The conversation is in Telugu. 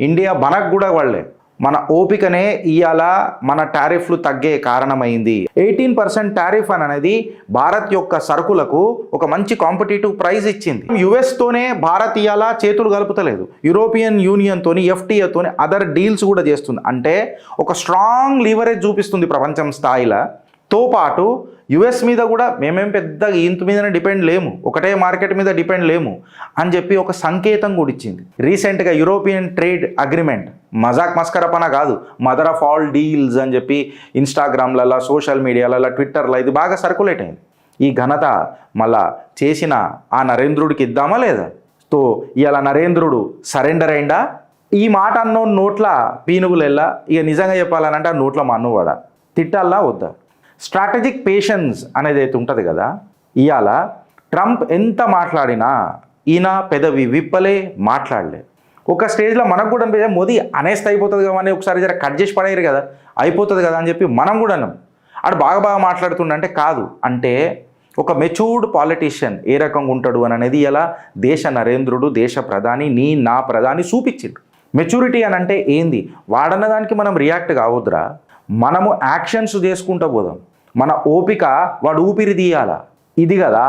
ఇండియా మనకు కూడా వాళ్ళే మన ఓపికనే ఇవాళ మన టారిఫ్లు తగ్గే కారణమైంది. 18% టారిఫ్ అనేది భారత్ యొక్క సరుకులకు ఒక మంచి కాంపిటేటివ్ ప్రైస్ ఇచ్చింది. యుఎస్తోనే భారత్ ఇవాళ చేతులు కలుపుతలేదు, యూరోపియన్ యూనియన్తోని ఎఫ్టీఏతోని అదర్ డీల్స్ కూడా చేస్తుంది. అంటే ఒక స్ట్రాంగ్ లీవరేజ్ చూపిస్తుంది ప్రపంచం స్థాయిలో. తో పాటు యుఎస్ మీద కూడా మేమేం పెద్ద ఇంత మీదనే డిపెండ్ లేము, ఒకటే మార్కెట్ మీద డిపెండ్ లేము అని చెప్పి ఒక సంకేతం కూడా ఇచ్చింది. రీసెంట్గా యూరోపియన్ ట్రేడ్ అగ్రిమెంట్ మజాక్ మస్కరపన కాదు, మదర్ ఆఫ్ ఆల్ డీల్స్ అని చెప్పి ఇన్స్టాగ్రామ్లలో, సోషల్ మీడియాలలో, ట్విట్టర్లో ఇది బాగా సర్కులేట్ అయింది. ఈ ఘనత మళ్ళా చేసిన ఆ నరేంద్రుడికి ఇద్దామా లేదా? తో ఇవాళ నరేంద్రుడు సరెండర్ అయిందా? ఈ మాట అన్నో నోట్ల పీనుగులెల్లా. ఇక నిజంగా చెప్పాలనంటే ఆ నోట్ల మా అన్నువాడ తిట్టాలా వద్దా? స్ట్రాటజిక్ పేషెన్స్ అనేది అయితే ఉంటుంది కదా, ఇవాళ ట్రంప్ ఎంత మాట్లాడినా ఈయన పెదవి విప్పలే, మాట్లాడలే. ఒక స్టేజ్లో మనకు కూడా అనిపించే మోదీ అనేస్తే అయిపోతుంది కదా అని ఒకసారి జర కట్ చేసి పడేయరు కదా, అయిపోతుంది కదా అని చెప్పి మనం కూడా అన్నాం. ఆడు బాగా మాట్లాడుతుండే కాదు. అంటే ఒక మెచ్యూర్డ్ పాలిటీషియన్ ఏ రకంగా ఉంటాడు అని అనేది ఇలా దేశ నరేంద్రుడు, దేశ ప్రధాని, నా ప్రధాని చూపించిండు. మెచ్యూరిటీ అని అంటే ఏంది? వాడన్న దానికి మనం రియాక్ట్ కావద్దురా, మనము యాక్షన్స్ చేసుకుంటూ పోదాం. మన ఓపిక వాడు ఊపిరి తీయాల, ఇది కదా.